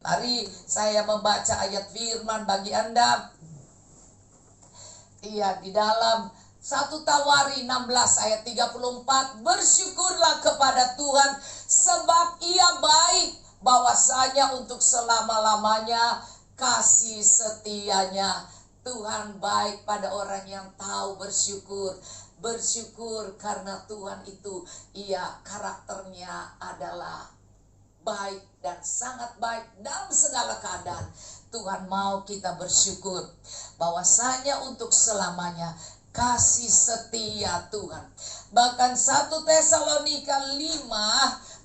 Mari saya membaca ayat firman bagi Anda. Iya, di dalam 1 Tawari 16 ayat 34. Bersyukurlah kepada Tuhan sebab Ia baik, bahwasanya untuk selama-lamanya kasih setianya. Tuhan baik pada orang yang tahu bersyukur. Bersyukur karena Tuhan itu, Ia karakternya adalah baik dan sangat baik dalam segala keadaan. Tuhan mau kita bersyukur bahwasanya untuk selamanya kasih setia Tuhan. Bahkan 1 Tesalonika 5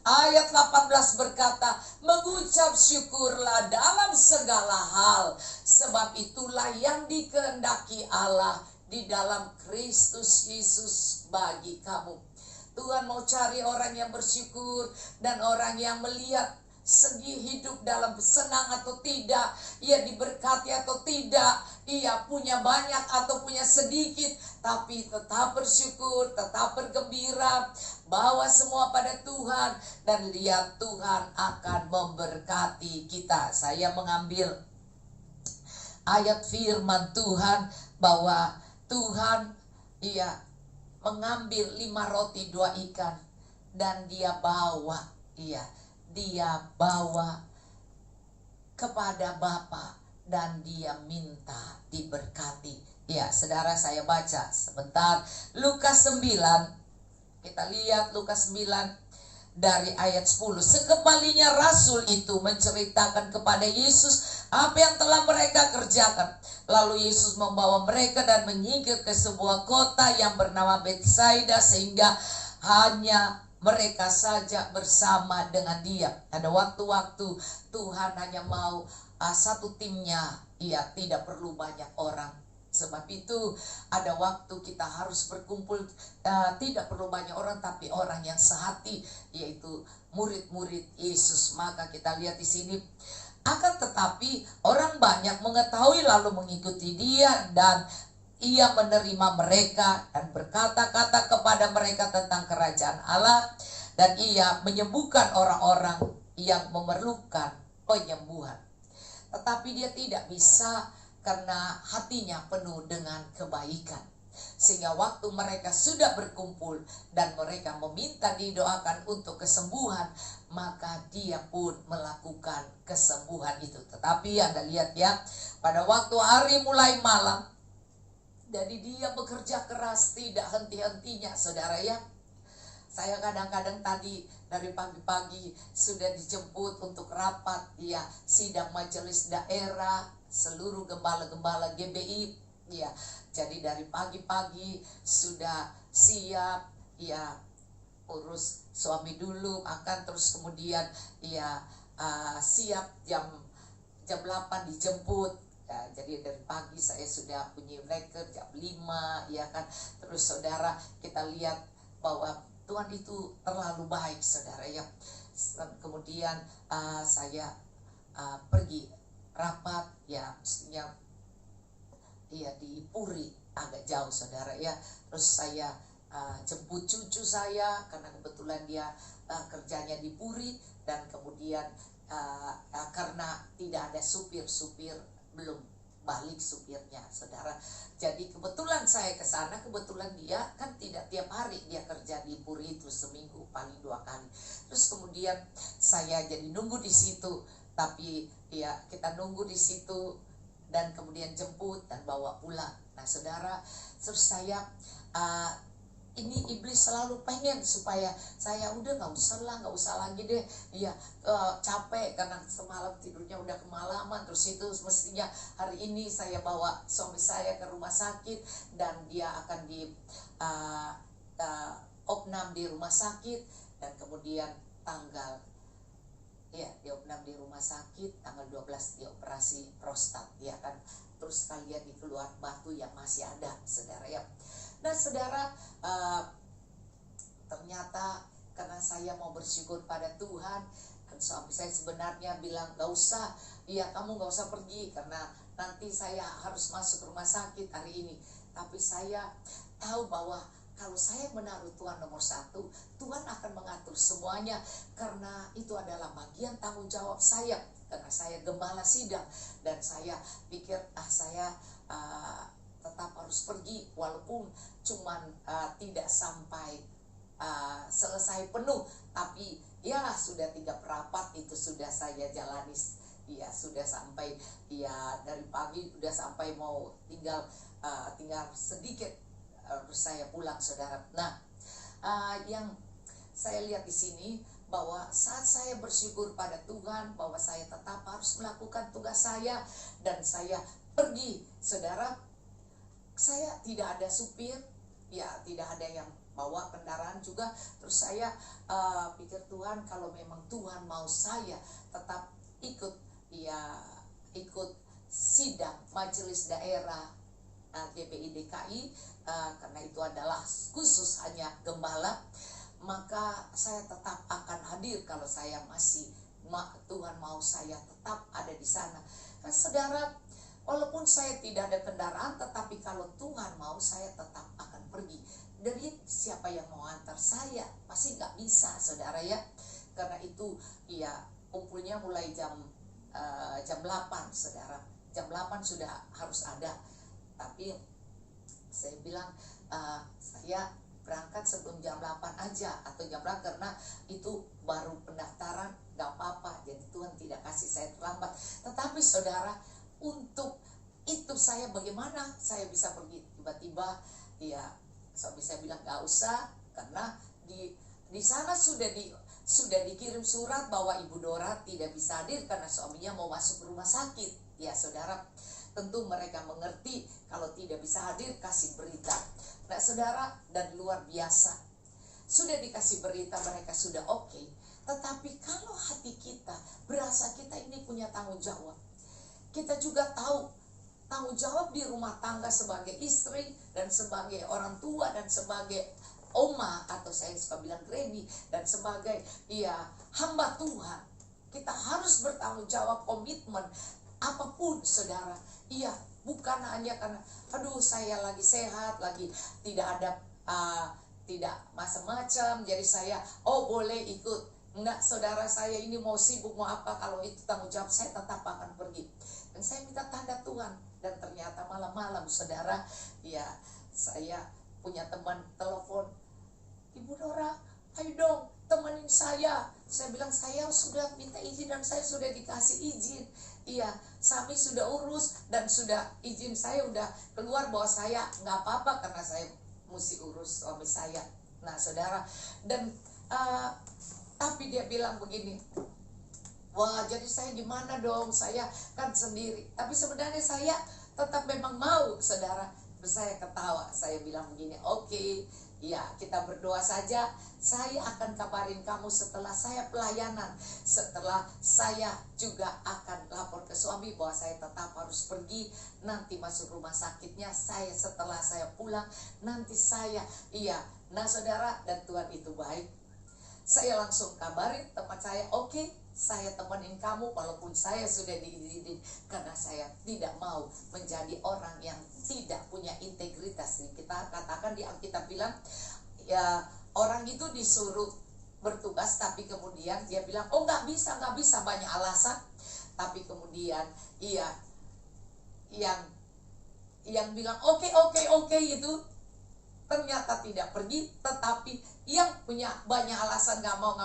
ayat 18 berkata, mengucap syukurlah dalam segala hal, sebab itulah yang dikehendaki Allah di dalam Kristus Yesus bagi kamu. Tuhan mau cari orang yang bersyukur dan orang yang melihat segi hidup dalam senang atau tidak, ia diberkati atau tidak, ia punya banyak atau punya sedikit, tapi tetap bersyukur, tetap bergembira, bawa semua pada Tuhan, dan lihat Tuhan akan memberkati kita. Saya mengambil ayat firman Tuhan bahwa Tuhan Ia mengambil 5 roti 2 ikan dan Dia bawa kepada Bapa dan Dia minta diberkati. Ya, saudara, saya baca sebentar Lukas 9. Kita lihat Lukas 9 dari ayat 10. Sekembalinya rasul itu menceritakan kepada Yesus apa yang telah mereka kerjakan. Lalu Yesus membawa mereka dan menyingkir ke sebuah kota yang bernama Betsaida, sehingga hanya mereka saja bersama dengan Dia. Ada waktu-waktu Tuhan hanya mau satu timnya, Ia tidak perlu banyak orang. Sebab itu ada waktu kita harus berkumpul, tidak perlu banyak orang, tapi orang yang sehati, yaitu murid-murid Yesus. Maka kita lihat di sini, akan tetapi orang banyak mengetahui lalu mengikuti Dia, dan Ia menerima mereka dan berkata-kata kepada mereka tentang kerajaan Allah, dan Ia menyembuhkan orang-orang yang memerlukan penyembuhan. Tetapi Dia tidak bisa karena hatinya penuh dengan kebaikan. Sehingga waktu mereka sudah berkumpul dan mereka meminta didoakan untuk kesembuhan, maka Dia pun melakukan kesembuhan itu. Tetapi Anda lihat ya, pada waktu hari mulai malam, jadi Dia bekerja keras tidak henti-hentinya, saudara ya. Saya kadang-kadang tadi dari pagi-pagi sudah dijemput untuk rapat ya, sidang majelis daerah seluruh gembala-gembala GBI ya. Jadi dari pagi-pagi sudah siap ya, urus suami dulu, akan terus kemudian ya siap jam 8 dijemput. Ya, jadi dari pagi saya sudah punya record jam 5 ya kan. Terus saudara, kita lihat bahwa Tuhan itu terlalu baik, saudara ya. Kemudian saya pergi rapat ya, mestinya ya di Puri, agak jauh saudara ya. Terus saya jemput cucu saya karena kebetulan dia kerjanya di Puri, dan kemudian karena tidak ada supir belum balik supirnya, saudara. Jadi kebetulan saya ke sana, kebetulan dia kan tidak tiap hari dia kerja di Puri itu, seminggu paling 2 kali. Terus kemudian saya jadi nunggu di situ, tapi ya kita nunggu di situ dan kemudian jemput dan bawa pulang. Nah saudara, terus saya ini iblis selalu pengen supaya saya udah nggak usah lagi deh ya, capek karena semalam tidurnya udah kemalaman. Terus itu mestinya hari ini saya bawa suami saya ke rumah sakit dan dia akan di opnam di rumah sakit, dan kemudian tanggal ya diopnam di rumah sakit, tanggal 12 dioperasi prostat ya kan. Terus kalian dikeluar batu yang masih ada, saudara ya. Nah saudara, ternyata karena saya mau bersyukur pada Tuhan, dan suami saya sebenarnya bilang gak usah, ya kamu gak usah pergi karena nanti saya harus masuk rumah sakit hari ini. Tapi saya tahu bahwa kalau saya menaruh Tuhan nomor 1, Tuhan akan mengatur semuanya, karena itu adalah bagian tanggung jawab saya. karena saya gembala sidang dan saya pikir saya tetap harus pergi walaupun cuman tidak sampai selesai penuh, tapi ya sudah 3/4 itu sudah saya jalani. Ya sudah sampai, ya dari pagi udah sampai mau tinggal sedikit harus saya pulang, saudara. Nah, yang saya lihat di sini bahwa saat saya bersyukur pada Tuhan bahwa saya tetap harus melakukan tugas saya dan saya pergi, saudara, saya tidak ada supir, ya tidak ada yang bawa kendaraan juga. Terus saya pikir, Tuhan, kalau memang Tuhan mau saya tetap ikut sidang majelis daerah GPI DKI, karena itu adalah khusus hanya gembala, maka saya tetap akan hadir kalau saya masih Tuhan mau saya tetap ada di sana. Kan saudara, walaupun saya tidak ada kendaraan, tetapi kalau Tuhan mau saya tetap akan pergi. Dari siapa yang mau antar saya? Pasti nggak bisa, saudara ya. Karena itu ya kumpulnya mulai jam 8, saudara. Jam 8 sudah harus ada. Tapi saya bilang saya berangkat sebelum jam 8 aja atau jam 8 karena itu baru pendaftaran, gak apa-apa. Jadi Tuhan tidak kasih saya terlambat. Tetapi saudara, untuk itu saya bagaimana saya bisa pergi tiba-tiba, ya suami saya bilang gak usah, karena di sana sudah dikirim surat bahwa Ibu Dora tidak bisa hadir karena suaminya mau masuk rumah sakit. Ya saudara, tentu mereka mengerti kalau tidak bisa hadir, kasih berita. Nah saudara, dan luar biasa, sudah dikasih berita, mereka sudah oke. Tetapi kalau hati kita berasa kita ini punya tanggung jawab, kita juga tahu tanggung jawab di rumah tangga sebagai istri dan sebagai orang tua dan sebagai oma, atau saya suka bilang Granny, dan sebagai hamba Tuhan, kita harus bertanggung jawab, komitmen apapun, saudara. Iya, bukan hanya karena aduh saya lagi sehat, lagi tidak ada tidak macam-macam, jadi saya boleh ikut. Enggak, saudara, saya ini mau sibuk mau apa, kalau itu tanggung jawab saya tetap akan pergi. Dan saya minta tanda Tuhan, dan ternyata malam-malam, saudara, ya saya punya teman telepon, Ibu Dora, ayo dong temenin saya. Saya bilang saya sudah minta izin dan saya sudah dikasih izin. Iya, Sami sudah urus dan sudah izin saya udah keluar bahwa saya nggak apa-apa karena saya mesti urus suami saya. Nah saudara, dan tapi dia bilang begini, wah jadi saya gimana dong, saya kan sendiri. Tapi sebenarnya saya tetap memang mau, saudara. Terus saya ketawa, saya bilang begini, oke, ya kita berdoa saja. Saya akan kabarin kamu setelah saya pelayanan. Setelah saya juga akan lapor ke suami bahwa saya tetap harus pergi. Nanti masuk rumah sakitnya setelah saya pulang. Nanti saya, nah saudara, dan Tuhan itu baik. Saya langsung kabarin teman saya, oke, saya temenin kamu walaupun saya sudah diizinin, karena saya tidak mau menjadi orang yang tidak punya integritas. Kita katakan di Alkitab bilang, ya orang itu disuruh bertugas tapi kemudian dia bilang, oh nggak bisa, banyak alasan. Tapi kemudian yang bilang oke itu ternyata tidak pergi, tetapi yang punya banyak alasan nggak mau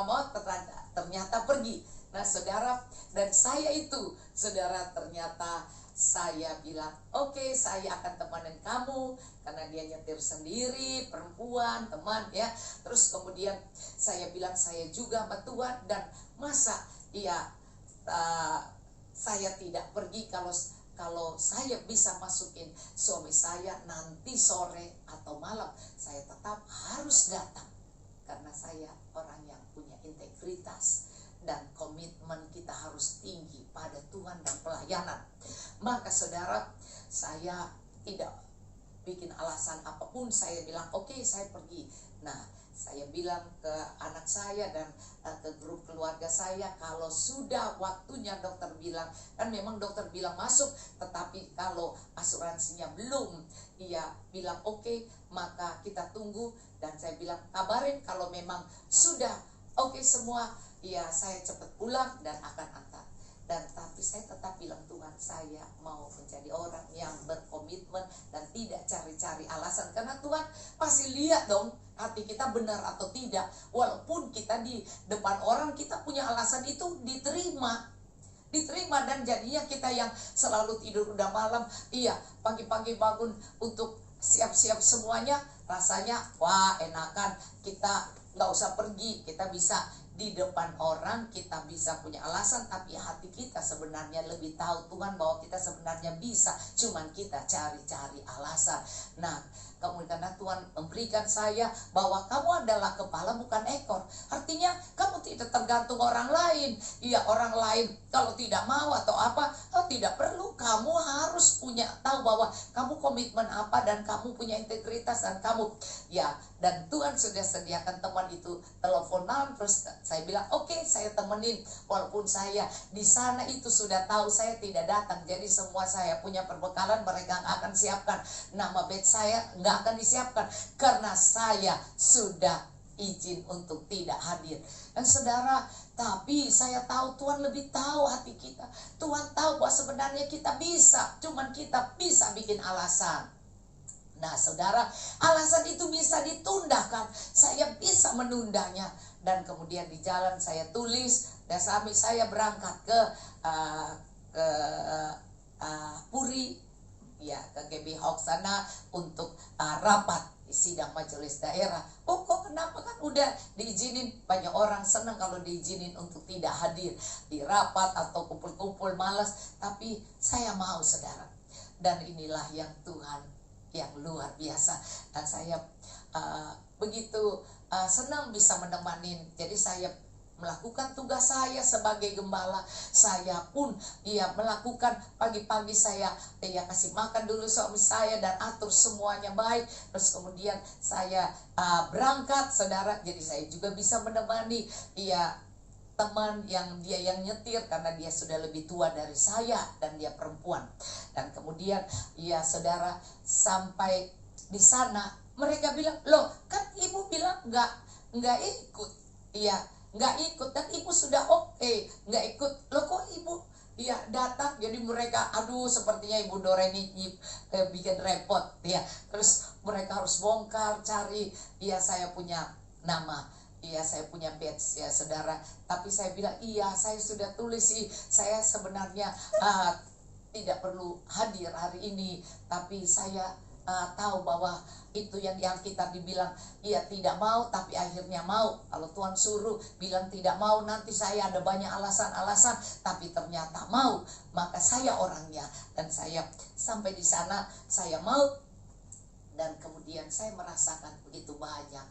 ternyata pergi. Nah saudara, dan saya itu, saudara, ternyata saya bilang oke, saya akan temanin kamu, karena dia nyetir sendiri, perempuan, teman ya. Terus kemudian saya bilang saya juga sama Tuhan, dan masa saya tidak pergi kalau saya bisa masukin suami saya nanti sore atau malam, saya tetap harus datang. Karena saya orang yang punya integritas dan komitmen kita harus tinggi pada Tuhan dan pelayanan. Maka saudara, saya tidak bikin alasan apapun, saya bilang oke, saya pergi. Nah, saya bilang ke anak saya dan ke grup keluarga saya, kalau sudah waktunya dokter bilang, kan memang dokter bilang masuk, tetapi kalau asuransinya belum, bilang oke, maka kita tunggu. Dan saya bilang kabarin kalau memang sudah oke semua, saya cepat pulang dan akan antar. Dan tapi saya tetap bilang, Tuhan, saya mau menjadi orang yang berkomitmen dan tidak cari-cari alasan. Karena Tuhan pasti lihat dong hati kita benar atau tidak. Walaupun kita di depan orang kita punya alasan, itu diterima. Dan jadinya kita yang selalu tidur udah malam, pagi-pagi bangun untuk siap-siap semuanya, rasanya wah enakan, kita nggak usah pergi, kita bisa di depan orang, kita bisa punya alasan, tapi hati kita sebenarnya lebih tahu Tuhan bahwa kita sebenarnya bisa, cuman kita cari-cari alasan. Nah, kemudian karena Tuhan memberikan saya bahwa kamu adalah kepala bukan ekor, artinya kamu tidak tergantung orang lain. Orang lain kalau tidak mau atau apa, tidak perlu. Kamu harus tahu bahwa kamu komitmen apa dan kamu punya integritas dan kamu dan Tuhan sudah sediakan teman itu teleponan, terus saya bilang oke, saya temenin, walaupun saya di sana itu sudah tahu saya tidak datang, jadi semua saya punya perbekalan mereka akan siapkan, nama bed saya nggak akan disiapkan karena saya sudah izin untuk tidak hadir. Dan saudara, tapi saya tahu Tuhan lebih tahu hati kita. Tuhan tahu bahwa sebenarnya kita bisa, cuman kita bisa bikin alasan. Nah saudara, alasan itu bisa ditundakan. Saya bisa menundanya. Dan kemudian di jalan saya tulis, dan sampai saya berangkat ke Puri, ke GB Hawk sana untuk rapat sidang majelis daerah. Kok kenapa, kan udah diizinin. Banyak orang senang kalau diizinin untuk tidak hadir di rapat atau kumpul-kumpul, malas. Tapi saya mau saudara. Dan inilah yang Tuhan yang luar biasa. Dan saya begitu senang bisa menemani. Jadi saya melakukan tugas saya sebagai gembala. Saya pun melakukan pagi-pagi saya kasih makan dulu suami saya dan atur semuanya baik. Terus kemudian saya berangkat saudara. Jadi saya juga bisa menemani teman yang nyetir karena dia sudah lebih tua dari saya dan dia perempuan. Dan kemudian saudara, sampai di sana mereka bilang, loh kan ibu bilang nggak ikut. Nggak ikut, dan ibu sudah oke, nggak ikut. Loh kok ibu datang? Jadi mereka sepertinya Ibu Doreni bikin repot terus mereka harus bongkar cari. Saya punya nama, saya punya badge saudara. Tapi saya bilang saya sudah tulis sih, saya sebenarnya tidak perlu hadir hari ini, tapi saya tahu bahwa itu yang di Alkitab dibilang tidak mau tapi akhirnya mau. Kalau Tuhan suruh bilang tidak mau, nanti saya ada banyak alasan-alasan, tapi ternyata mau, maka saya orangnya. Dan saya sampai di sana saya mau. Dan kemudian saya merasakan begitu banyak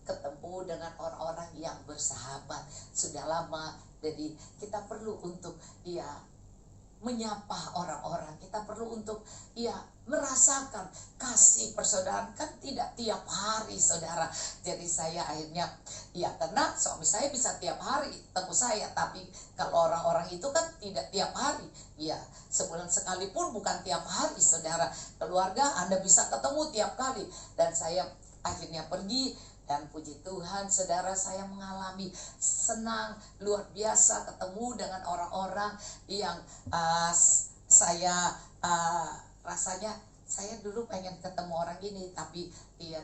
ketemu dengan orang-orang yang bersahabat sudah lama. Jadi kita perlu untuk menyapa orang-orang, kita perlu untuk merasakan kasih persaudaraan, kan tidak tiap hari saudara. Jadi saya akhirnya karena suami saya bisa tiap hari ketemu saya, tapi kalau orang-orang itu kan tidak tiap hari, sebulan sekali pun bukan tiap hari saudara. Keluarga Anda bisa ketemu tiap kali. Dan saya akhirnya pergi. Dan puji Tuhan saudara, saya mengalami senang luar biasa ketemu dengan orang-orang yang saya rasanya saya dulu pengen ketemu orang ini, tapi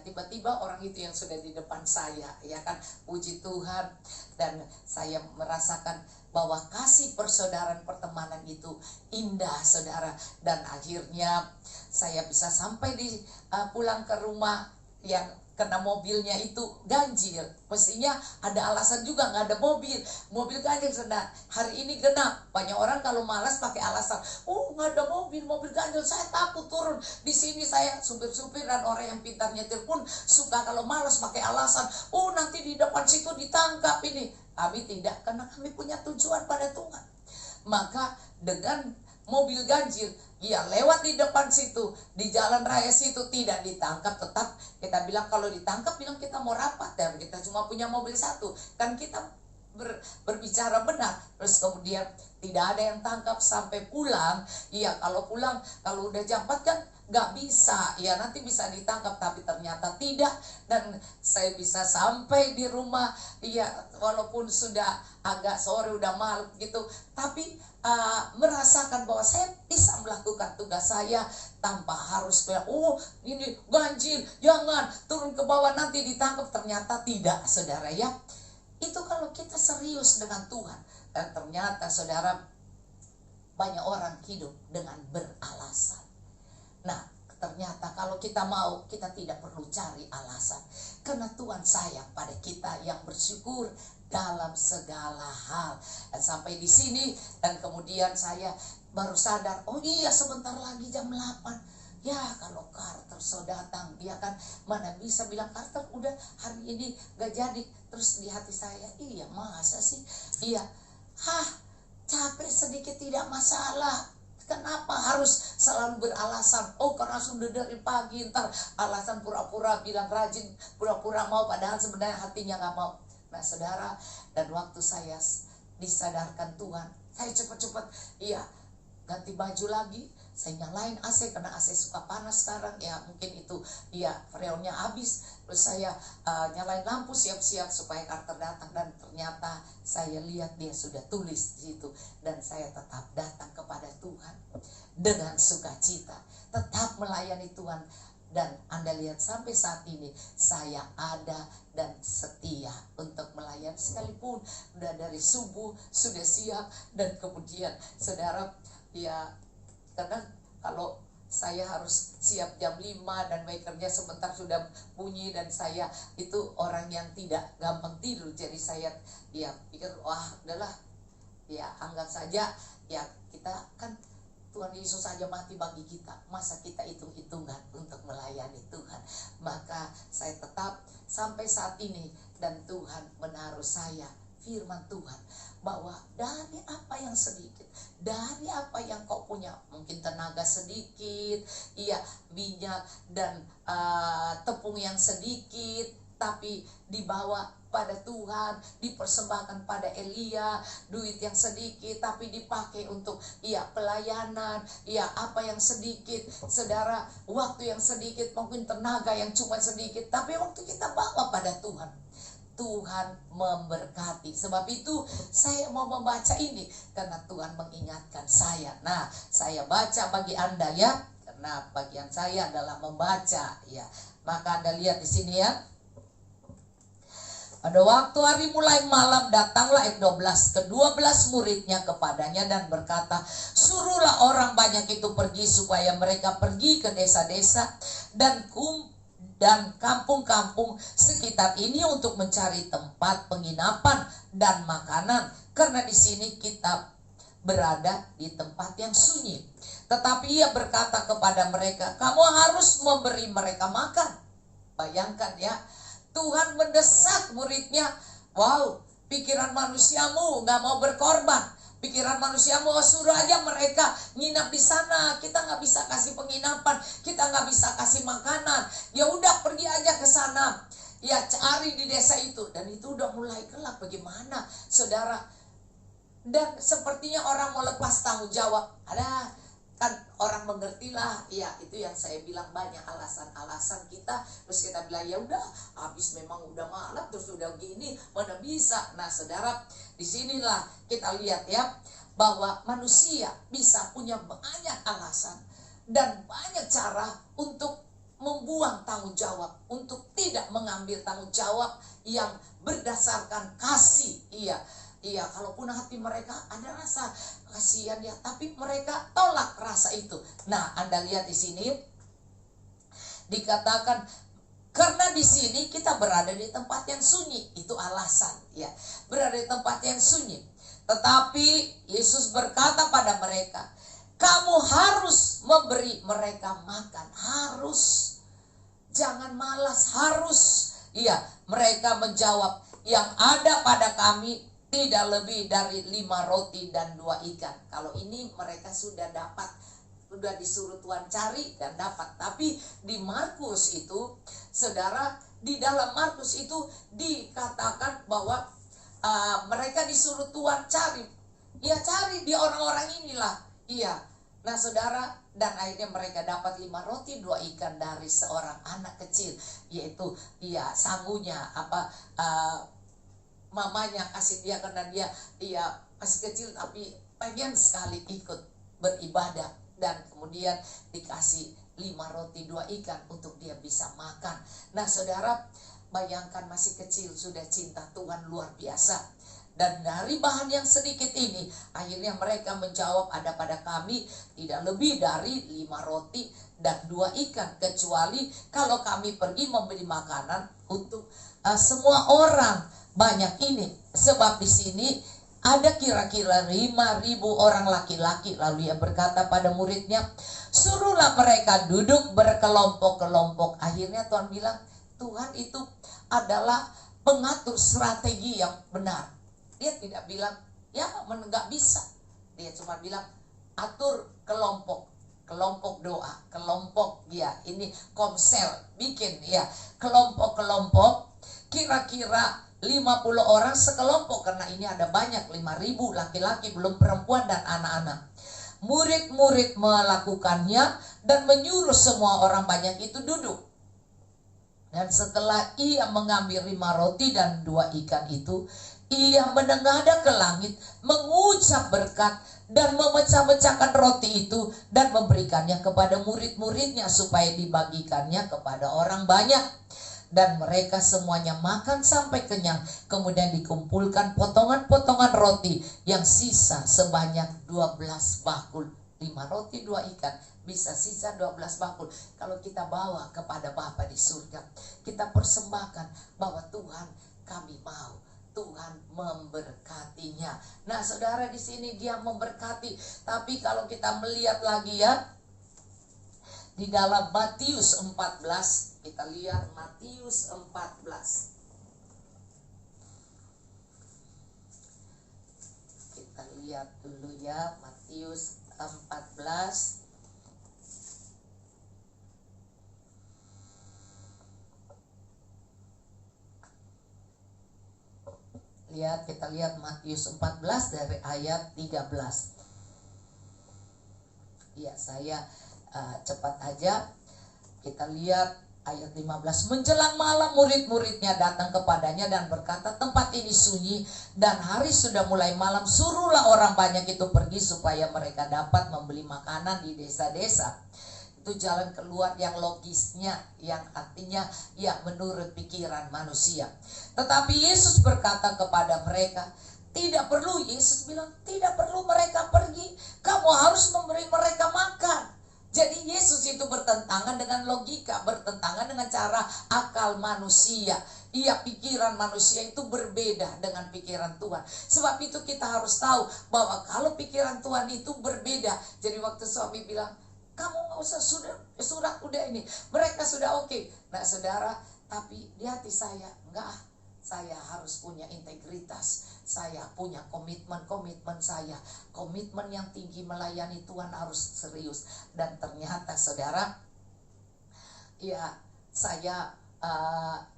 tiba-tiba orang itu yang sudah di depan saya, kan, puji Tuhan. Dan saya merasakan bahwa kasih persaudaraan pertemanan itu indah saudara. Dan akhirnya saya bisa sampai pulang ke rumah yang karena mobilnya itu ganjil. Mestinya ada alasan juga, nggak ada mobil ganjil sedang hari ini genap. Banyak orang kalau malas pakai alasan, nggak ada mobil ganjil, saya takut turun di sini. Saya supir-supir dan orang yang pintar nyetir pun suka kalau malas pakai alasan, nanti di depan situ ditangkap ini. Kami tidak, karena kami punya tujuan pada Tuhan. Maka dengan mobil ganjil lewat di depan situ, di jalan raya situ, tidak ditangkap. Tetap kita bilang, kalau ditangkap bilang kita mau rapat, dan kita cuma punya mobil satu, kan kita berbicara benar. Terus kemudian tidak ada yang tangkap sampai pulang. Iya, kalau pulang, kalau udah jam 4 kan nggak bisa, ya nanti bisa ditangkap, tapi ternyata tidak. Dan saya bisa sampai di rumah, ya walaupun sudah agak sore, udah malam gitu, tapi merasakan bahwa saya bisa melakukan tugas saya tanpa harus bilang, oh ini ganjil, jangan turun ke bawah nanti ditangkap. Ternyata tidak, saudara ya. Itu kalau kita serius dengan Tuhan. Dan ternyata saudara, banyak orang hidup dengan beralasan. Nah, ternyata kalau kita mau, kita tidak perlu cari alasan. Karena Tuhan sayang pada kita yang bersyukur dalam segala hal. Dan sampai di sini, dan kemudian saya baru sadar, oh iya sebentar lagi jam 8. Ya kalau Carter so datang, dia kan mana bisa bilang, Carter udah hari ini gak jadi. Terus di hati saya, iya masa sih? Iya, capek sedikit tidak masalah. Kenapa harus selalu beralasan? Oh karena sudah dari pagi, ntar alasan pura-pura bilang rajin, pura-pura mau, padahal sebenarnya hatinya gak mau. Nah saudara, dan waktu saya disadarkan Tuhan, saya cepat-cepat, iya ganti baju lagi. Saya nyalain AC karena AC suka panas sekarang, ya mungkin itu ya freonnya habis. Terus saya nyalain lampu, siap-siap supaya Carter datang. Dan ternyata saya lihat dia sudah tulis di situ. Dan saya tetap datang kepada Tuhan dengan sukacita, tetap melayani Tuhan. Dan Anda lihat sampai saat ini saya ada dan setia untuk melayani, sekalipun udah dari subuh sudah siap. Dan kemudian saudara, ya kadang kalau saya harus siap jam 5 dan wakernya sebentar sudah bunyi, dan saya itu orang yang tidak gampang tidur. Jadi saya ya pikir, wah udahlah, ya anggap saja, ya kita kan Tuhan Yesus saja mati bagi kita, masa kita hitung-hitungan untuk melayani Tuhan. Maka saya tetap sampai saat ini, dan Tuhan menaruh saya firman Tuhan, bahwa dari apa yang sedikit, dari apa yang kau punya, mungkin tenaga sedikit, iya minyak dan tepung yang sedikit, tapi dibawa pada Tuhan, dipersembahkan pada Elia, duit yang sedikit tapi dipakai untuk pelayanan, apa yang sedikit, saudara, waktu yang sedikit, mungkin tenaga yang cuma sedikit, tapi waktu kita bawa pada Tuhan, Tuhan memberkati. Sebab itu saya mau membaca ini karena Tuhan mengingatkan saya. Nah, saya baca bagi Anda ya, karena bagian saya adalah membaca ya. Maka Anda lihat di sini ya. Pada waktu hari mulai malam, datanglah ayat 12 ke-12 muridnya kepadanya dan berkata, suruhlah orang banyak itu pergi supaya mereka pergi ke desa-desa dan kampung-kampung sekitar ini untuk mencari tempat penginapan dan makanan, karena di sini kita berada di tempat yang sunyi. Tetapi ia berkata kepada mereka, kamu harus memberi mereka makan. Bayangkan ya, Tuhan mendesak muridnya. Wow, pikiran manusiamu gak mau berkorban. Pikiran manusiamu, suruh aja mereka nginap di sana. Kita nggak bisa kasih penginapan, kita nggak bisa kasih makanan. Ya udah pergi aja ke sana. Ya cari di desa itu. Dan itu udah mulai gelap. Bagaimana, saudara? Dan sepertinya orang mau lepas tanggung jawab. Ada kan orang mengertilah, ya itu yang saya bilang, banyak alasan-alasan kita. Terus kita bilang ya udah, habis memang udah malam, terus udah gini, mana bisa. Nah saudara, disinilah kita lihat ya, bahwa manusia bisa punya banyak alasan dan banyak cara untuk membuang tanggung jawab, untuk tidak mengambil tanggung jawab yang berdasarkan kasih. Iya, kalaupun hati mereka ada rasa kasihan ya, tapi mereka tolak rasa itu. Nah, Anda lihat di sini dikatakan, karena di sini kita berada di tempat yang sunyi. Itu alasan ya, berada di tempat yang sunyi. Tetapi Yesus berkata pada mereka, kamu harus memberi mereka makan. Harus, jangan malas, harus. Iya, mereka menjawab, yang ada pada kami tidak lebih dari 5 roti dan 2 ikan. Kalau ini mereka sudah dapat, sudah disuruh Tuhan cari dan dapat. Tapi di Markus itu, saudara, di dalam Markus itu dikatakan bahwa mereka disuruh Tuhan cari. Ya cari di orang-orang inilah. Iya. Nah saudara, dan akhirnya mereka dapat 5 roti 2 ikan dari seorang anak kecil, yaitu sangunya mamanya kasih dia, karena dia masih kecil tapi pengen sekali ikut beribadah, dan kemudian dikasih 5 roti 2 ikan untuk dia bisa makan. Nah saudara, bayangkan masih kecil sudah cinta Tuhan luar biasa. Dan dari bahan yang sedikit ini, akhirnya mereka menjawab, ada pada kami tidak lebih dari 5 roti dan 2 ikan, kecuali kalau kami pergi membeli makanan untuk semua orang banyak ini. Sebab di sini ada kira-kira 5.000 orang laki-laki. Lalu ia berkata pada muridnya, suruhlah mereka duduk berkelompok-kelompok. Akhirnya Tuhan bilang, Tuhan itu adalah pengatur strategi yang benar. Dia tidak bilang, nggak bisa. Dia cuma bilang, atur kelompok doa, kelompok ini komsel, bikin kelompok-kelompok, kira-kira 50 orang sekelompok, karena ini ada banyak, 5.000 laki-laki, belum perempuan dan anak-anak. Murid-murid melakukannya dan menyuruh semua orang banyak itu duduk. Dan setelah ia mengambil 5 roti dan 2 ikan itu, ia menengadah ke langit, mengucap berkat, dan memecah-mecahkan roti itu, dan memberikannya kepada murid-muridnya, supaya dibagikannya kepada orang banyak. Dan mereka semuanya makan sampai kenyang. Kemudian dikumpulkan potongan-potongan roti yang sisa sebanyak 12 bakul. 5 roti 2 ikan, bisa sisa 12 bakul. Kalau kita bawa kepada Bapa di surga, kita persembahkan bahwa Tuhan, kami mau Tuhan memberkatinya. Nah saudara, di sini dia memberkati. Tapi kalau kita melihat lagi di dalam Matius 14, kita lihat Matius 14. Kita lihat dulu Matius 14. Kita lihat Matius 14 dari ayat 13. Saya cepat aja. Kita lihat ayat 15. Menjelang malam murid-muridnya datang kepadanya dan berkata, tempat ini sunyi dan hari sudah mulai malam. Suruhlah orang banyak itu pergi supaya mereka dapat membeli makanan di desa-desa. Itu jalan keluar yang logisnya, yang artinya menurut pikiran manusia. Tetapi Yesus berkata kepada mereka, tidak perlu. Yesus bilang, tidak perlu mereka pergi, kamu harus memberi mereka makan. Jadi Yesus itu bertentangan dengan logika, bertentangan dengan cara akal manusia. Pikiran manusia itu berbeda dengan pikiran Tuhan. Sebab itu kita harus tahu bahwa kalau pikiran Tuhan itu berbeda. Jadi waktu suami bilang, kamu gak usah surat udah ini, mereka sudah oke. Nah saudara, tapi di hati saya, saya harus punya integritas. Saya punya komitmen saya. Komitmen yang tinggi melayani Tuhan harus serius. Dan ternyata saudara, saya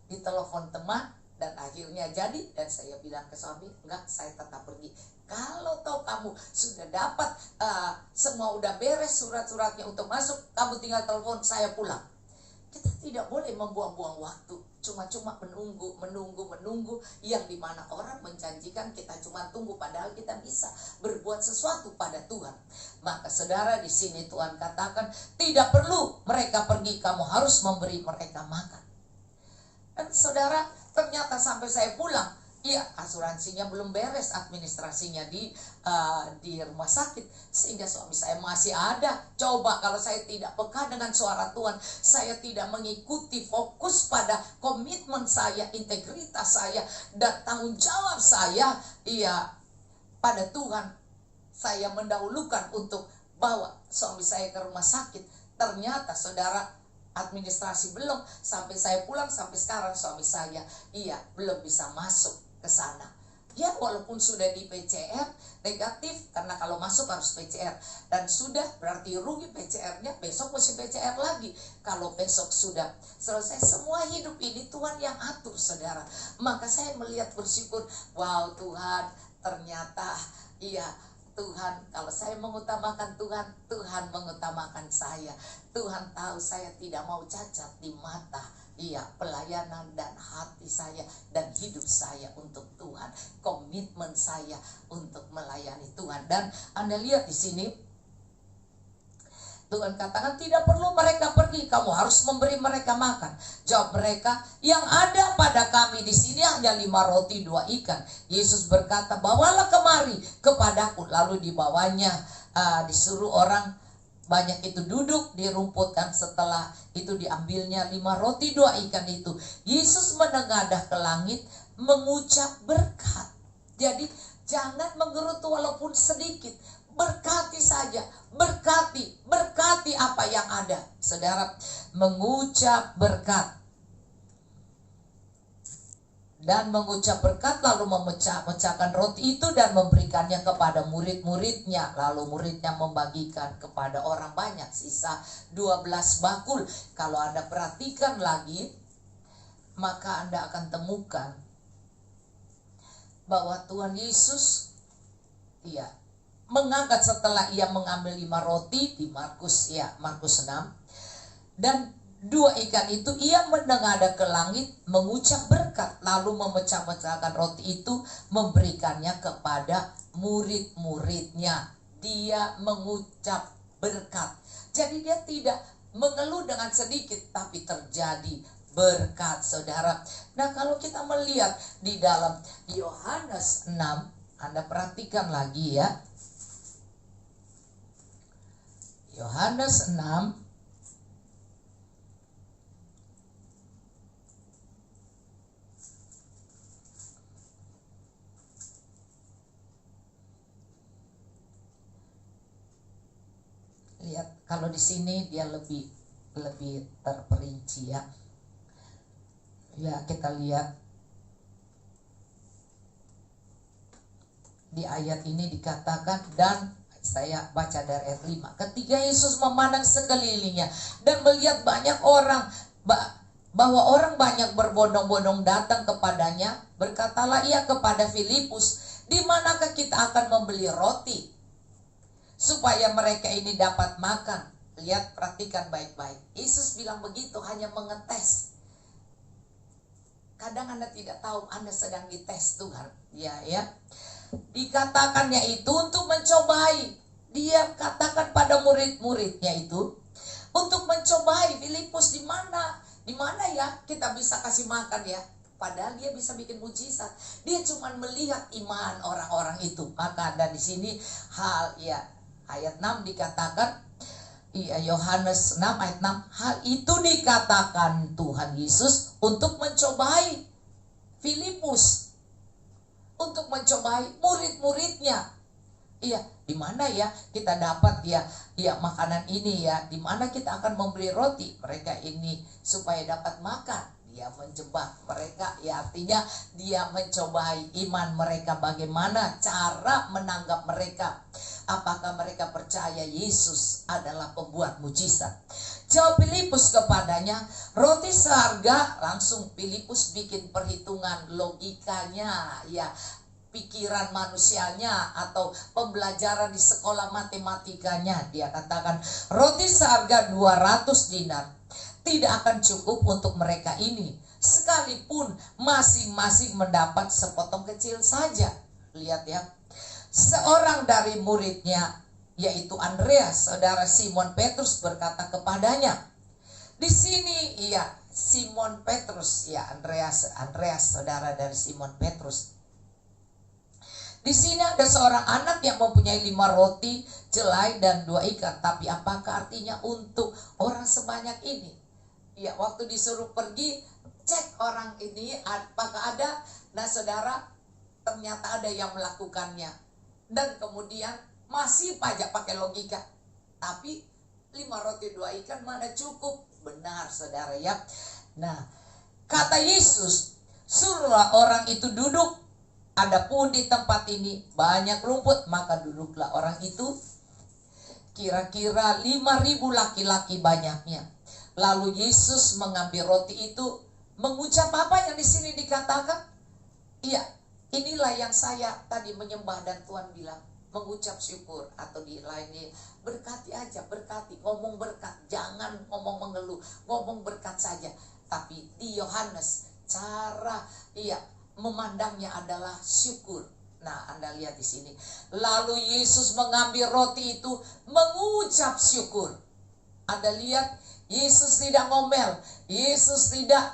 ditelepon teman dan akhirnya jadi. Dan saya bilang ke suami, enggak, saya tetap pergi. Kalau tahu kamu sudah dapat semua udah beres surat-suratnya untuk masuk, kamu tinggal telepon, saya pulang. Kita tidak boleh membuang-buang waktu, cuma-cuma menunggu yang dimana orang menjanjikan kita cuma tunggu, padahal kita bisa berbuat sesuatu pada Tuhan. Maka saudara, di sini Tuhan katakan tidak perlu mereka pergi, kamu harus memberi mereka makan. Dan saudara, ternyata sampai saya pulang, asuransinya belum beres, administrasinya di rumah sakit, sehingga suami saya masih ada. Coba kalau saya tidak peka dengan suara Tuhan, saya tidak mengikuti fokus pada komitmen saya, integritas saya, dan tanggung jawab saya, pada Tuhan. Saya mendahulukan untuk bawa suami saya ke rumah sakit. Ternyata saudara, administrasi belum, sampai saya pulang sampai sekarang suami saya belum bisa masuk ke sana. Ya walaupun sudah di PCR negatif, karena kalau masuk harus PCR, dan sudah berarti rugi PCR-nya, besok mesti PCR lagi. Kalau besok sudah selesai, semua hidup ini Tuhan yang atur, saudara. Maka saya melihat bersyukur, wow Tuhan, ternyata iya Tuhan, kalau saya mengutamakan Tuhan, Tuhan mengutamakan saya. Tuhan tahu saya tidak mau cacat di mata, iya, pelayanan dan hati saya dan hidup saya untuk Tuhan, komitmen saya untuk melayani Tuhan. Dan Anda lihat di sini, Tuhan katakan tidak perlu mereka pergi, kamu harus memberi mereka makan. Jawab mereka, yang ada pada kami di sini hanya 5 roti 2 ikan. Yesus berkata, bawalah kemari kepadaku. Lalu dibawanya, disuruh orang banyak itu duduk di rumput, dan setelah itu diambilnya 5 roti 2 ikan itu. Yesus menengadah ke langit, mengucap berkat. Jadi jangan menggerutu walaupun sedikit. Berkati saja, berkati apa yang ada. Saudara, mengucap berkat. Dan mengucap berkat, lalu memecahkan roti itu dan memberikannya kepada murid-muridnya. Lalu muridnya membagikan kepada orang banyak, sisa 12 bakul. Kalau Anda perhatikan lagi, maka Anda akan temukan bahwa Tuhan Yesus mengangkat setelah ia mengambil 5 roti di Markus 6, dan 2 ikan itu, ia menengadah ke langit, mengucap berkat, lalu memecah-mecahkan roti itu, memberikannya kepada murid-muridnya. Dia mengucap berkat. Jadi dia tidak mengeluh dengan sedikit, tapi terjadi berkat, saudara. Nah, kalau kita melihat di dalam Yohanes 6, Anda perhatikan lagi ya. Yohanes 6 lihat, kalau di sini dia lebih terperinci ya. Ya, kita lihat di ayat ini dikatakan, dan saya baca dari ayat 5. Ketika Yesus memandang sekelilingnya dan melihat banyak orang, bahwa orang banyak berbondong-bondong datang kepadanya, berkatalah ia kepada Filipus, di manakah kita akan membeli roti supaya mereka ini dapat makan? Lihat, perhatikan baik-baik. Yesus bilang begitu hanya mengetes. Kadang Anda tidak tahu Anda sedang dites Tuhan. Ya. Dikatakannya itu untuk mencobai. Dia katakan pada murid-muridnya itu untuk mencobai Filipus, di mana ya kita bisa kasih makan ya. Padahal dia bisa bikin mujizat. Dia cuma melihat iman orang-orang itu. Maka dan di sini ayat 6 dikatakan, Yohanes 6 ayat 6, hal itu dikatakan Tuhan Yesus untuk mencobai Filipus, untuk mencobai murid-muridnya. Di mana ya kita dapat makanan ini ya? Di mana kita akan memberi roti mereka ini supaya dapat makan? Dia menjebak mereka, artinya dia mencobai iman mereka, bagaimana cara menanggap mereka. Apakah mereka percaya Yesus adalah pembuat mujizat? Jawab Filipus kepadanya, roti seharga. Langsung Filipus bikin perhitungan logikanya, pikiran manusianya atau pembelajaran di sekolah matematikanya. Dia katakan roti seharga 200 dinar tidak akan cukup untuk mereka ini, sekalipun masing-masing mendapat sepotong kecil saja. Lihat ya, seorang dari muridnya, yaitu Andreas, saudara Simon Petrus, berkata kepadanya. Di sini Simon Petrus, Andreas saudara dari Simon Petrus. Di sini ada seorang anak yang mempunyai 5 roti jelai dan 2 ikan. Tapi apakah artinya untuk orang sebanyak ini? Waktu disuruh pergi, cek orang ini apakah ada. Nah saudara, ternyata ada yang melakukannya. Dan kemudian masih pajak pakai logika. Tapi 5 roti 2 ikan mana cukup? Benar saudara ya. Nah, kata Yesus, suruhlah orang itu duduk. Adapun di tempat ini banyak rumput, maka duduklah orang itu, kira-kira 5.000 laki-laki banyaknya. Lalu Yesus mengambil roti itu, mengucap apa yang di sini dikatakan? Iya, inilah yang saya tadi menyembah dan Tuhan bilang, mengucap syukur. Atau di lainnya, berkati aja, berkati, ngomong berkat, jangan ngomong mengeluh, ngomong berkat saja. Tapi di Yohanes, cara memandangnya adalah syukur. Nah, Anda lihat di sini. Lalu Yesus mengambil roti itu, mengucap syukur. Anda lihat, Yesus tidak ngomel, Yesus tidak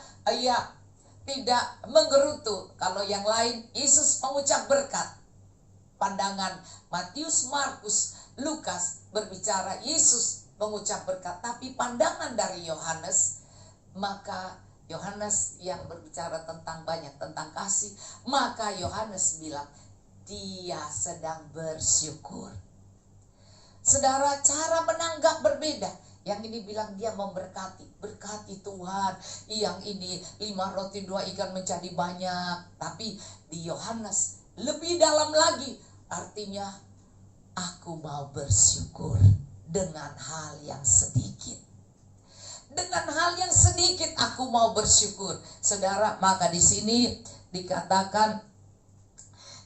menggerutu. Kalau yang lain, Yesus mengucap berkat. Pandangan Matius, Markus, Lukas berbicara Yesus mengucap berkat. Tapi pandangan dari Yohanes, maka Yohanes yang berbicara tentang banyak tentang kasih, maka Yohanes bilang dia sedang bersyukur. Saudara, cara menanggap berbeda. Yang ini bilang dia memberkati, berkati Tuhan. Yang ini 5 roti 2 ikan menjadi banyak. Tapi di Yohanes lebih dalam lagi, artinya aku mau bersyukur dengan hal yang sedikit. Dengan hal yang sedikit aku mau bersyukur. Saudara, maka di sini dikatakan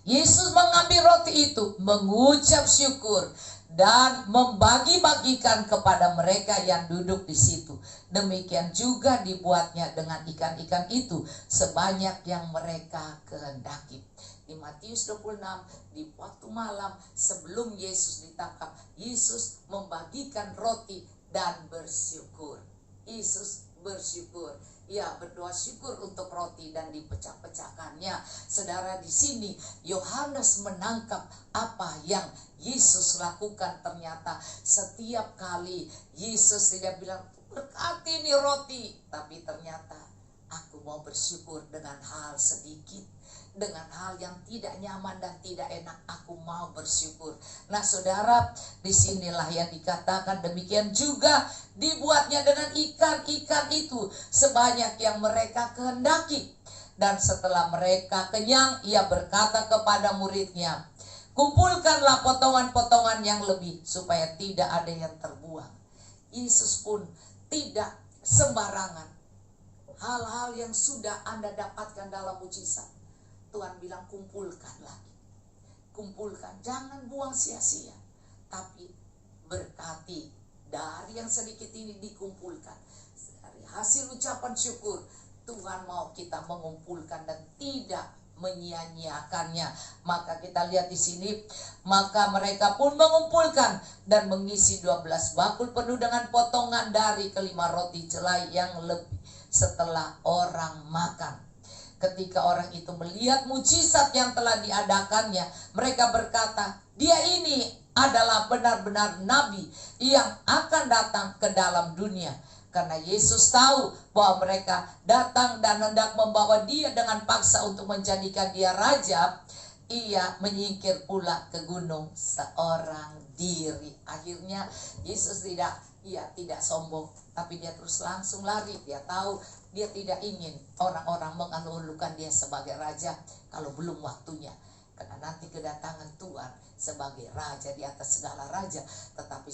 Yesus mengambil roti itu, mengucap syukur dan membagi-bagikan kepada mereka yang duduk di situ. Demikian juga dibuatnya dengan ikan-ikan itu sebanyak yang mereka kehendaki. Di Matius 26, di waktu malam sebelum Yesus ditangkap, Yesus membagikan roti dan bersyukur. Yesus bersyukur, berdoa syukur untuk roti dan dipecah-pecahkannya. Saudara, di sini Yohanes menangkap apa yang Yesus lakukan. Ternyata setiap kali Yesus tidak bilang berkati ini roti, tapi ternyata aku mau bersyukur dengan hal sedikit. Dengan hal yang tidak nyaman dan tidak enak, aku mau bersyukur. Nah, saudara, disinilah yang dikatakan demikian juga dibuatnya dengan ikan-ikan itu sebanyak yang mereka kehendaki. Dan setelah mereka kenyang, ia berkata kepada muridnya, kumpulkanlah potongan-potongan yang lebih supaya tidak ada yang terbuang. Yesus pun tidak sembarangan. Hal-hal yang sudah Anda dapatkan dalam mujizat, Tuhan bilang kumpulkan lagi. Kumpulkan, jangan buang sia-sia. Tapi berkati, dari yang sedikit ini dikumpulkan. Dari hasil ucapan syukur, Tuhan mau kita mengumpulkan dan tidak menyia-nyiakannya. Maka kita lihat di sini, maka mereka pun mengumpulkan dan mengisi 12 bakul penuh dengan potongan dari kelima roti celai yang lebih setelah orang makan. Ketika orang itu melihat mujizat yang telah diadakannya, mereka berkata, dia ini adalah benar-benar nabi yang akan datang ke dalam dunia. Karena Yesus tahu bahwa mereka datang dan hendak membawa dia dengan paksa untuk menjadikan dia raja, ia menyingkir pula ke gunung seorang diri. Akhirnya Yesus tidak sombong, tapi dia terus langsung lari. Dia tahu dia tidak ingin orang-orang mengalu-alukan dia sebagai raja kalau belum waktunya. Karena nanti kedatangan Tuhan sebagai raja di atas segala raja. Tetapi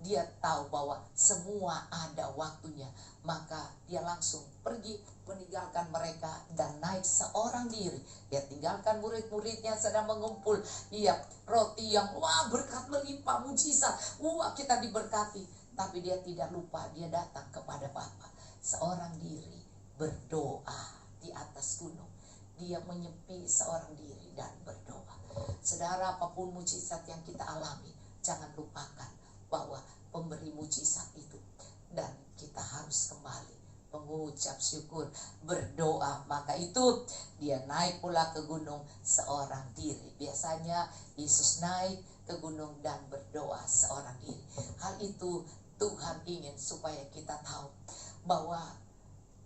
dia tahu bahwa semua ada waktunya. Maka dia langsung pergi meninggalkan mereka dan naik seorang diri. Dia tinggalkan murid-muridnya sedang mengumpul. Roti yang berkat melimpah, mujizat. Kita diberkati. Tapi dia tidak lupa, dia datang kepada Bapa. Seorang diri berdoa di atas gunung. Dia menyepi seorang diri dan berdoa. Saudara, apapun mujizat yang kita alami, jangan lupakan bahwa pemberi mujizat itu. Dan kita harus kembali mengucap syukur, berdoa. Maka itu dia naik pula ke gunung seorang diri. Biasanya Yesus naik ke gunung dan berdoa seorang diri. Hal itu Tuhan ingin supaya kita tahu bahwa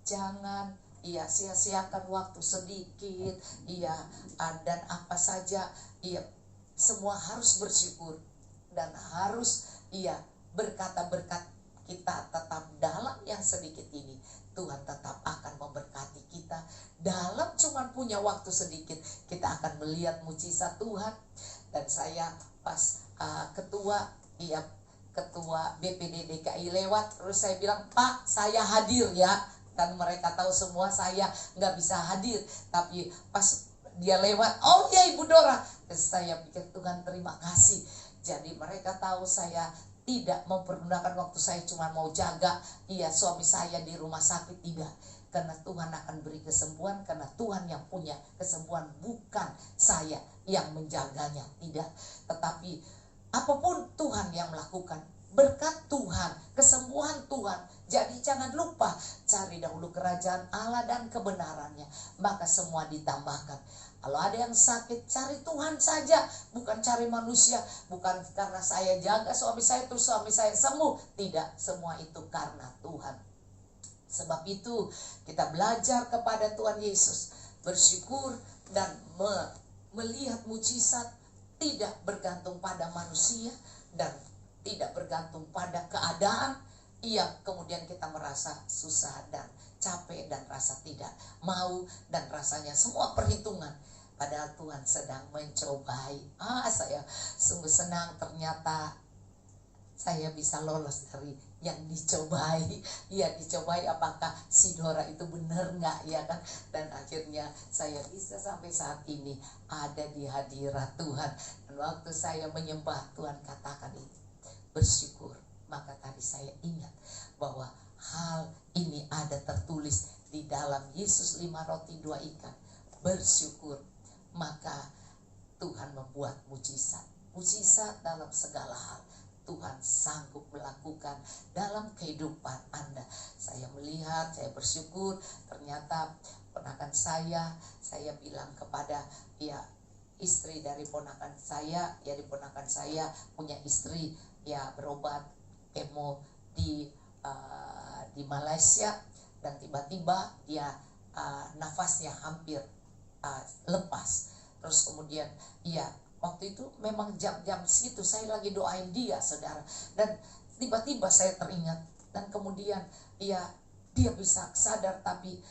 jangan sia-siakan waktu sedikit, dan apa saja, semua harus bersyukur dan harus berkata berkat kita tetap dalam yang sedikit ini, Tuhan tetap akan memberkati kita. Dalam cuman punya waktu sedikit, kita akan melihat mujizat Tuhan. Dan saya pas ketua BPD DKI lewat, terus saya bilang, Pak, saya hadir ya. Dan mereka tahu semua saya nggak bisa hadir. Tapi pas dia lewat, oh ya Ibu Dora. Terus saya pikir, Tuhan terima kasih. Jadi mereka tahu saya tidak mempergunakan waktu saya cuma mau jaga suami saya di rumah sakit, tidak. Karena Tuhan akan beri kesembuhan, karena Tuhan yang punya kesembuhan, bukan saya yang menjaganya, tidak. Tetapi apapun Tuhan yang melakukan, berkat Tuhan, kesembuhan Tuhan. Jadi jangan lupa, cari dahulu kerajaan Allah dan kebenarannya, maka semua ditambahkan. Kalau ada yang sakit, cari Tuhan saja, bukan cari manusia. Bukan karena saya jaga suami saya, terus suami saya sembuh. Tidak, semua itu karena Tuhan. Sebab itu kita belajar kepada Tuhan Yesus, bersyukur dan melihat mujizat, tidak bergantung pada manusia dan tidak bergantung pada keadaan. Kemudian kita merasa susah dan capek dan rasa tidak mau dan rasanya semua perhitungan. Padahal Tuhan sedang mencobai. Saya sungguh senang, ternyata saya bisa lolos dari yang dicobai. Dicobai apakah si Dora itu benar nggak, ya kan? Dan akhirnya saya bisa sampai saat ini ada di hadirat Tuhan. Dan waktu saya menyembah Tuhan, katakan itu, bersyukur. Maka tadi saya ingat bahwa hal ini ada tertulis di dalam Yesus 5 roti 2 ikan. Bersyukur. Maka Tuhan membuat mujizat. Mujizat dalam segala hal Tuhan sanggup melakukan dalam kehidupan Anda. Saya melihat, saya bersyukur, ternyata ponakan saya bilang kepada istri dari ponakan saya, di ponakan saya punya istri berobat kemo di Malaysia, dan tiba-tiba dia nafasnya hampir lepas. Terus kemudian waktu itu memang jam-jam segitu saya lagi doain dia, saudara, dan tiba-tiba saya teringat, dan kemudian dia bisa sadar, tapi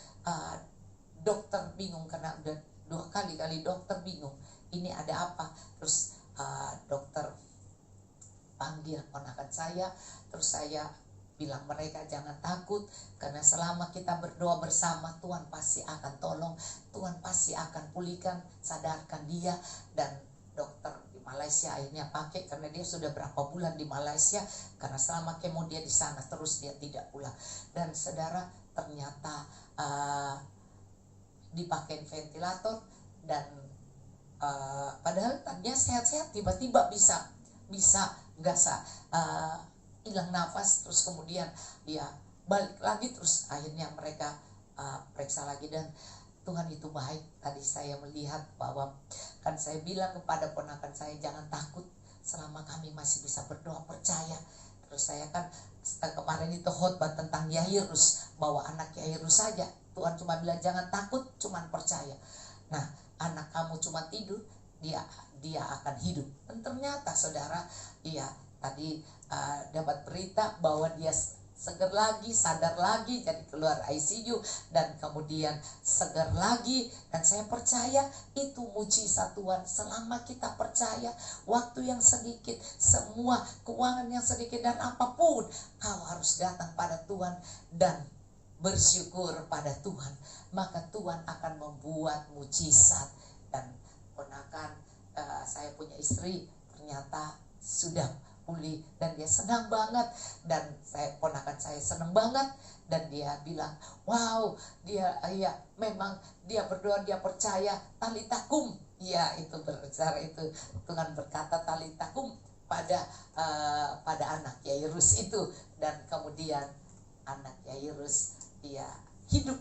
dokter bingung karena udah 2 kali dokter bingung ini ada apa. Terus dokter panggil ponakan saya, terus saya bilang mereka jangan takut, karena selama kita berdoa bersama, Tuhan pasti akan tolong, Tuhan pasti akan pulihkan, sadarkan dia. Dan dokter di Malaysia akhirnya pakai, karena dia sudah berapa bulan di Malaysia, karena selama kemo dia di sana terus, dia tidak pulang. Dan saudara, ternyata dipakai ventilator, dan padahal tadinya sehat-sehat, tiba-tiba bisa nggak hilang nafas. Terus kemudian dia balik lagi, terus akhirnya mereka periksa lagi. Dan Tuhan itu baik. Tadi saya melihat bahwa kan saya bilang kepada ponakan saya, jangan takut selama kami masih bisa berdoa, percaya. Terus saya kan kemarin itu khotbah tentang Yairus, bahwa anak Yairus saja Tuhan cuma bilang jangan takut, cuman percaya. Nah, anak kamu cuma tidur, dia akan hidup. Dan ternyata saudara, tadi dapat berita bahwa dia seger lagi, sadar lagi, jadi keluar ICU, dan kemudian seger lagi. Dan saya percaya itu mujizat Tuhan. Selama kita percaya, waktu yang sedikit, semua keuangan yang sedikit, dan apapun, kau harus datang pada Tuhan dan bersyukur pada Tuhan, maka Tuhan akan membuat mujizat. Dan ponakan saya punya istri ternyata sudah pulih, dan dia senang banget. Dan ponakan saya senang banget, dan dia bilang, wow, dia memang dia berdoa, dia percaya, talitakum. Itu berbicara, itu Tuhan berkata talitakum pada anak Yairus itu. Dan kemudian anak Yairus dia hidup,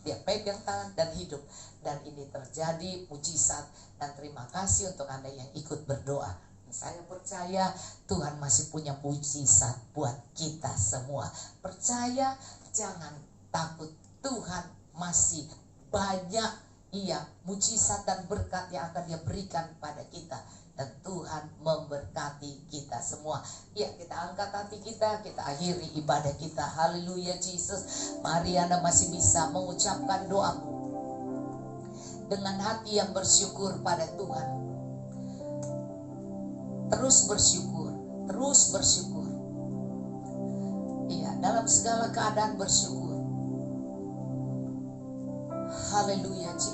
dia pegang tangan dan hidup. Dan ini terjadi mujizat. Dan terima kasih untuk Anda yang ikut berdoa. Saya percaya Tuhan masih punya mujizat buat kita semua. Percaya, jangan takut. Tuhan masih banyak Iya, mujizat dan berkat yang akan Dia berikan pada kita. Dan Tuhan memberkati kita semua. Ya, kita angkat hati kita akhiri ibadah kita. Haleluya Jesus. Mari Anda masih bisa mengucapkan doamu dengan hati yang bersyukur pada Tuhan. Terus bersyukur, terus bersyukur. Iya, dalam segala keadaan bersyukur. Haleluya Jesus.